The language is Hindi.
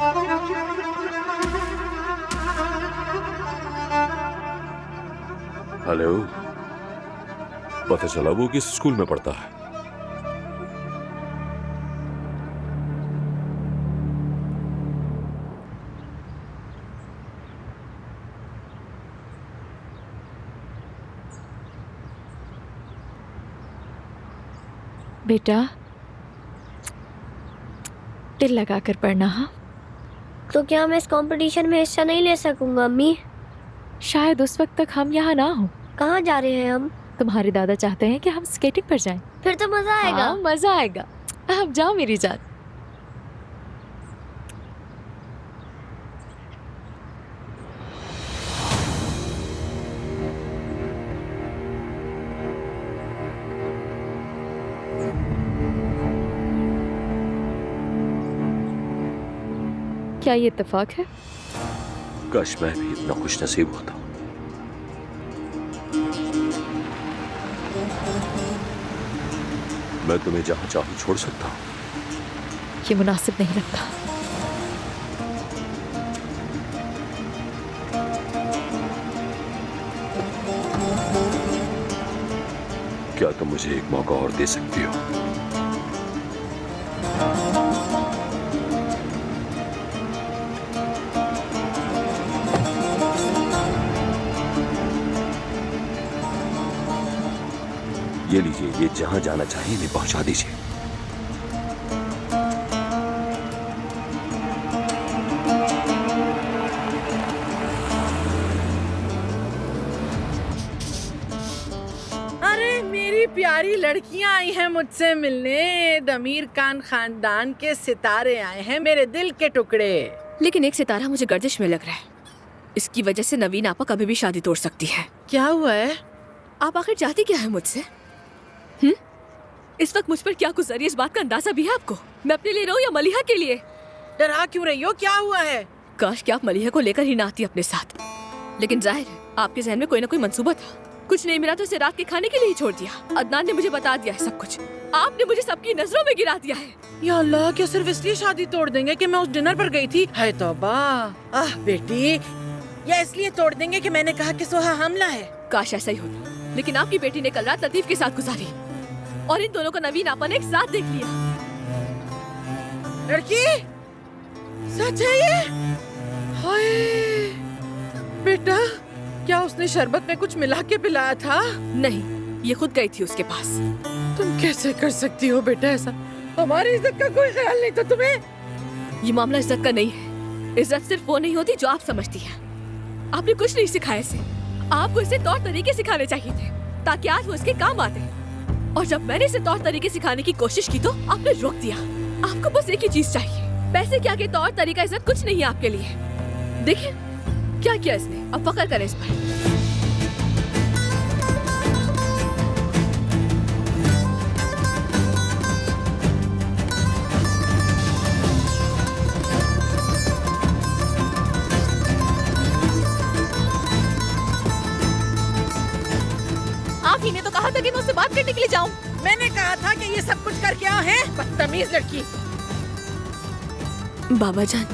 हेलो। पता चला वो किस स्कूल में पढ़ता है? बेटा, दिल लगा कर पढ़ना। हाँ, तो क्या मैं इस कंपटीशन में हिस्सा नहीं ले सकूंगा अम्मी? शायद उस वक्त तक हम यहाँ ना हो। कहाँ जा रहे हैं हम? तुम्हारे दादा चाहते हैं कि हम स्केटिंग पर जाएं। फिर तो मजा आएगा। हाँ, मजा आएगा। अब जाओ मेरी जान। क्या ये इत्तेफाक है? काश मैं भी इतना खुश नसीब होता। मैं तुम्हें जहां चाहूं छोड़ सकता हूं। ये मुनासिब नहीं लगता। क्या तुम मुझे एक मौका और दे सकती हो? ये लीजिए, ये जहां जाना चाहिए इन्हें पहुंचा दीजिए। अरे मेरी प्यारी लड़कियां आई हैं मुझसे मिलने। दमीर खान खानदान के सितारे आए हैं, मेरे दिल के टुकड़े। लेकिन एक सितारा मुझे गर्दिश में लग रहा है। इसकी वजह से नवीन आपा कभी भी शादी तोड़ सकती है। क्या हुआ है? आप आखिर चाहती क्या है मुझसे? इस वक्त मुझ पर क्या गुजरी, इस बात का अंदाजा भी है आपको? मैं अपने लिए रहूं या मलिहा के लिए? डरा क्यों रही हो? क्या हुआ है? काश कि आप मलिहा को लेकर ही ना आती अपने साथ। लेकिन जाहिर है आपके जहन में कोई ना कोई मंसूबा था। कुछ नहीं मिला तो इसे रात के खाने के लिए ही छोड़ दिया। अदनान ने मुझे बता दिया है सब कुछ। आपने मुझे सबकी नजरों में गिरा दिया है। या अल्लाह, क्या सिर्फ इसलिए शादी तोड़ देंगे कि मैं उस डिनर पर गई थी? है तौबा। आह बेटी, या इसलिए तोड़ देंगे कि मैंने कहा कि सोहा हमला है? काश ऐसा ही होता, लेकिन आपकी बेटी ने कल रात लतीफ के साथ गुजारी और इन दोनों को नवीन आपा ने एक साथ देख लिया। लड़की, सच है ये? हाय बेटा, क्या उसने शरबत में कुछ मिला के पिलाया था? नहीं, ये खुद गई थी उसके पास। तुम कैसे कर सकती हो बेटा ऐसा? हमारी इज्जत का कोई ख्याल नहीं था तुम्हें? ये मामला इज्जत का नहीं है। इज्जत सिर्फ वो नहीं होती जो आप समझती हैं। आपने कुछ नहीं सिखाया इसे। आपको इसे तौर तरीके सिखाने चाहिए थे ताकि आज वो इसके काम आते। और जब मैंने इसे तौर तरीके सिखाने की कोशिश की तो आपने रोक दिया। आपको बस एक ही चीज चाहिए, पैसे के आगे तौर तरीका इज्जत कुछ नहीं है आपके लिए। देखिए क्या किया इसने, अब फख्र करें इस पर। आप ही ने तो कहा था कि मैं उससे बात करने के लिए जाऊं। मैंने कहा था कि ये सब कुछ कर क्या है? बदतमीज लड़की। बाबा जान,